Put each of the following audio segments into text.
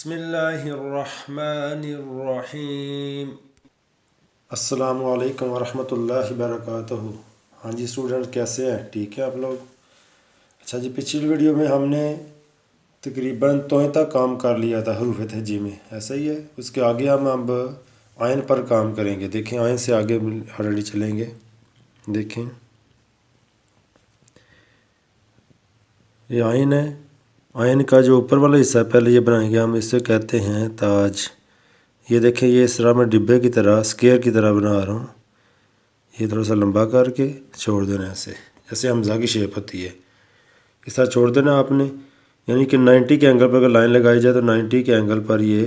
بسم اللہ الرحمن الرحیم۔ السلام علیکم ورحمۃ اللہ وبرکاتہ۔ ہاں جی اسٹوڈنٹ، کیسے ہیں؟ ٹھیک ہے آپ لوگ؟ اچھا جی، پچھلی ویڈیو میں ہم نے تقریباً تویں تک کام کر لیا تھا حروف تہجی میں، ایسا ہی ہے۔ اس کے آگے ہم اب آئین پر کام کریں گے۔ دیکھیں آئین سے آگے آلریڈی چلیں گے۔ دیکھیں یہ آئین ہے۔ آئین کا جو اوپر والا حصہ ہے پہلے یہ بنائیں گے ہم، اس سے کہتے ہیں تاج۔ یہ دیکھیں، یہ اس طرح میں ڈبے کی طرح اسکیئر کی طرح بنا رہا ہوں۔ یہ تھوڑا سا لمبا کر کے چھوڑ دینا ہے ایسے، جیسے حمزہ کی شیپ ہوتی ہے، اس طرح چھوڑ دینا آپ نے۔ یعنی کہ 90 کے اینگل پر اگر لائن لگائی جائے تو 90 کے اینگل پر یہ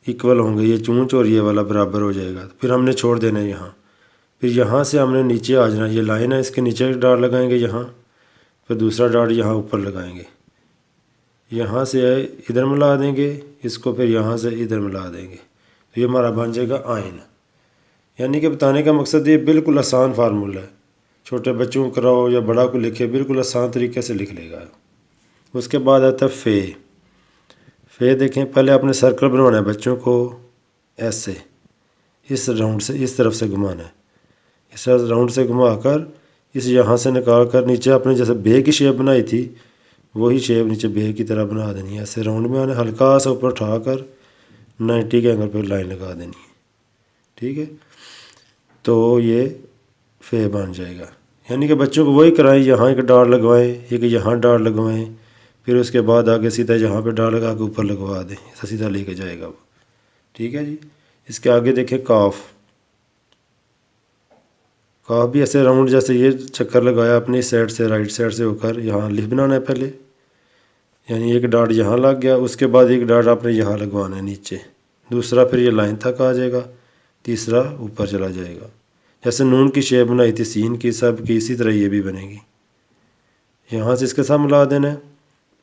ایکول ہوں گے، یہ چونچ اور یہ والا برابر ہو جائے گا۔ پھر ہم نے چھوڑ دینا ہے یہاں، پھر یہاں سے ہم نے نیچے آ جانا۔ یہ لائن ہے، اس کے نیچے ایک ڈاٹ لگائیں گے یہاں، پھر دوسرا ڈاٹ یہاں اوپر لگائیں گے، یہاں سے ادھر ملا دیں گے اس کو، پھر یہاں سے ادھر ملا دیں گے، تو یہ ہمارا بن جائے گا آئین۔ یعنی کہ بتانے کا مقصد یہ بالکل آسان فارمولہ ہے، چھوٹے بچوں کو کراؤ یا بڑا کو لکھے بالکل آسان طریقے سے لکھ لے گا۔ اس کے بعد آتا ہے فے۔ فے دیکھیں، پہلے آپ نے سرکل بنوانا ہے بچوں کو ایسے، اس راؤنڈ سے اس طرف سے گھمانا ہے، اس طرح راؤنڈ سے گھما کر اس یہاں سے نکال کر نیچے آپ نے جیسے بے کی شیپ بنائی تھی وہی شیپ نیچے بے کی طرح بنا دینی ہے۔ ایسے راؤنڈ میں آنے، ہلکا سا اوپر اٹھا کر 90 کے اینگل پہ لائن لگا دینی ہے، ٹھیک ہے؟ تو یہ فے بن جائے گا۔ یعنی کہ بچوں کو وہی کرائیں، یہاں ایک ڈاٹ لگوائیں، ایک یہاں ڈاٹ لگوائیں، پھر اس کے بعد آگے سیدھا یہاں پہ ڈاٹ لگا کے اوپر لگوا دیں، ایسا سیدھا لے کے جائے گا وہ، ٹھیک ہے جی؟ اس کے آگے دیکھیں کاف۔ کاف بھی ایسے راؤنڈ جیسے یہ چکر لگایا اپنی سائڈ سے، رائٹ سائڈ سے ہو کر یہاں الف بنانا ہے پہلے، یعنی ایک ڈاٹ یہاں لگ گیا، اس کے بعد ایک ڈاٹ آپ نے یہاں لگوانا ہے نیچے، دوسرا پھر یہ لائن تک آ جائے گا، تیسرا اوپر چلا جائے گا۔ جیسے نون کی شیپ بنائی تھی سین کی سب کی، اسی طرح یہ بھی بنے گی۔ یہاں سے اس کے ساتھ ملا دینا ہے،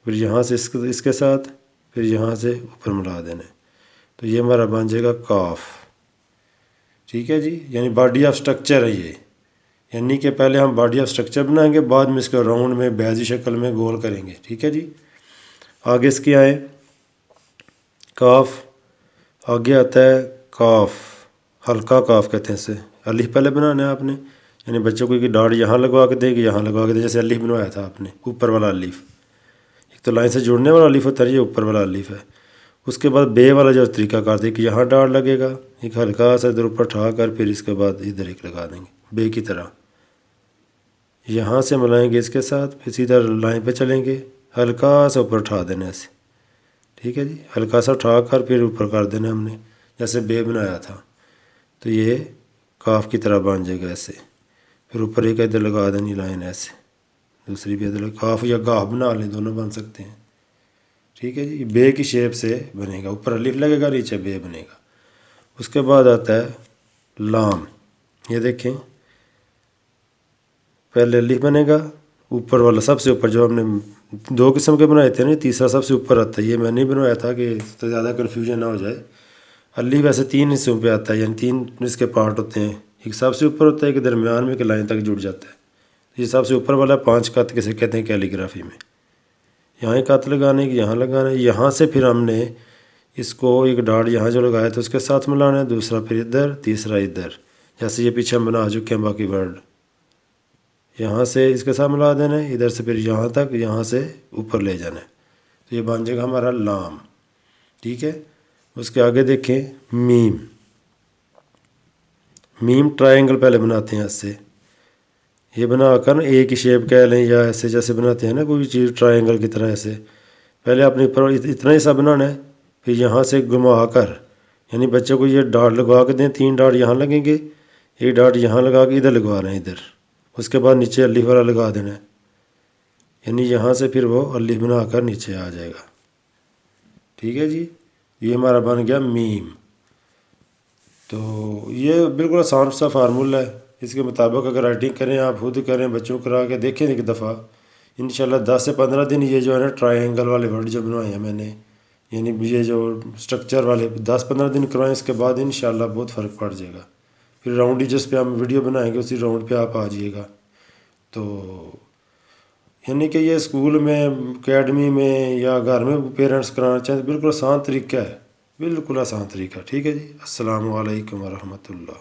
پھر یہاں سے اس کے ساتھ، پھر یہاں سے اوپر ملا دینا ہے، تو یہ ہمارا بن جائے گا کاف، ٹھیک ہے جی؟ یعنی باڈی آف سٹرکچر ہے یہ، یعنی کہ پہلے ہم باڈی آف سٹرکچر بنائیں گے، بعد میں اس کو راؤنڈ میں بیضی شکل میں گول کریں گے، ٹھیک ہے جی؟ آگے اس کی آئیں کاف، آگے آتا ہے کاف، ہلکا کاف کہتے ہیں اسے۔ الف پہلے بنانا ہے آپ نے، یعنی بچوں کو ایک ڈاٹ یہاں لگوا کے دیں گے، یہاں لگوا کے دیں، جیسے الف بنوایا تھا آپ نے، اوپر والا الف۔ ایک تو لائن سے جڑنے والا الف ہوتا ہے، یہ اوپر والا الف ہے۔ اس کے بعد بے والا جو طریقہ کار دیں کہ یہاں ڈاٹ لگے گا، ایک ہلکا سا ادھر اوپر اٹھا کر پھر اس کے بعد ادھر ایک لگا دیں گے بے کی طرح، یہاں سے ملائیں گے اس کے ساتھ، پھر سیدھا لائن پہ چلیں گے، ہلکا سا اوپر اٹھا دینا ایسے، ٹھیک ہے جی؟ ہلکا سا اٹھا کر پھر اوپر کر دینا ہم نے، جیسے بے بنایا تھا، تو یہ کاف کی طرح بن جائے گا ایسے۔ پھر اوپر ایک ادھر لگا دینی لائن ایسے، دوسری بھی ادھر، کاف یا گاہ بنا لیں، دونوں بن سکتے ہیں، ٹھیک ہے جی؟ بے کی شیپ سے بنے گا، اوپر الف لگے گا، نیچے بے بنے گا۔ اس کے بعد آتا ہے لام۔ یہ دیکھیں، پہلے الف بنے گا، اوپر والا سب سے اوپر، جو ہم نے دو قسم کے بنائے تھے نا، تیسرا سب سے اوپر آتا ہے، یہ میں نہیں بنوایا تھا کہ تو زیادہ کنفیوژن نہ ہو جائے۔ الف ویسے 3 حصوں پہ آتا ہے، یعنی 3 اس کے پارٹ ہوتے ہیں، ایک سب سے اوپر ہوتا ہے، ایک درمیان میں، ایک لائن تک جڑ جاتا ہے۔ یہ سب سے اوپر والا 5 قط کسے کہتے ہیں کیلی گرافی میں، یہاں ایک قط لگانے کی، یہاں لگانا ہے، یہاں سے پھر ہم نے اس کو ایک ڈاٹ یہاں جو لگایا تھا اس کے ساتھ ملانا ہے، دوسرا پھر ادھر، تیسرا ادھر، جیسے یہ پیچھے ہم بنا چکے ہیں باقی ورڈ، یہاں سے اس کے ساتھ ملا دینا ہے، ادھر سے پھر یہاں تک، یہاں سے اوپر لے جانا ہے، تو یہ بن جائے گا ہمارا لام، ٹھیک ہے؟ اس کے آگے دیکھیں میم۔ میم ٹرائنگل پہلے بناتے ہیں ایسے، یہ بنا کر ایک ہی شیپ کہہ لیں، یا ایسے جیسے بناتے ہیں نا کوئی چیز ٹرائنگل کی طرح، ایسے پہلے آپ نے اوپر اتنا ہی سا بنانا ہے، پھر یہاں سے گھما کر، یعنی بچوں کو یہ ڈاٹ لگوا کے دیں، 3 ڈاٹ یہاں لگیں گے، ایک ڈاٹ یہاں لگا کے ادھر لگوا رہے ہیں ادھر، اس کے بعد نیچے الف والا لگا دینا ہے، یعنی یہاں سے پھر وہ الف بنا کر نیچے آ جائے گا، ٹھیک ہے جی؟ یہ ہمارا بن گیا میم۔ تو یہ بالکل آسان سا فارمولہ ہے، اس کے مطابق اگر رائٹنگ کریں، آپ خود کریں، بچوں کو کرا کے دیکھیں ایک دفعہ، انشاءاللہ 10 سے 15 دن یہ جو ہے نا ٹرائنگل والے ورڈ جو بنوائے ہیں میں نے، یعنی یہ جو سٹرکچر والے 10-15 دن کروائیں، اس کے بعد انشاءاللہ بہت فرق پڑ جائے گا۔ پھر راؤنڈ ہی جس پہ ہم ویڈیو بنائیں گے اسی راؤنڈ پہ آپ آ جائیے گا، تو یعنی کہ یہ اسکول میں اکیڈمی میں یا گھر میں پیرنٹس کرانا چاہیں تو بالکل آسان طریقہ ہے، بالکل آسان طریقہ. ٹھیک ہے جی. السلام علیکم ورحمۃ اللہ.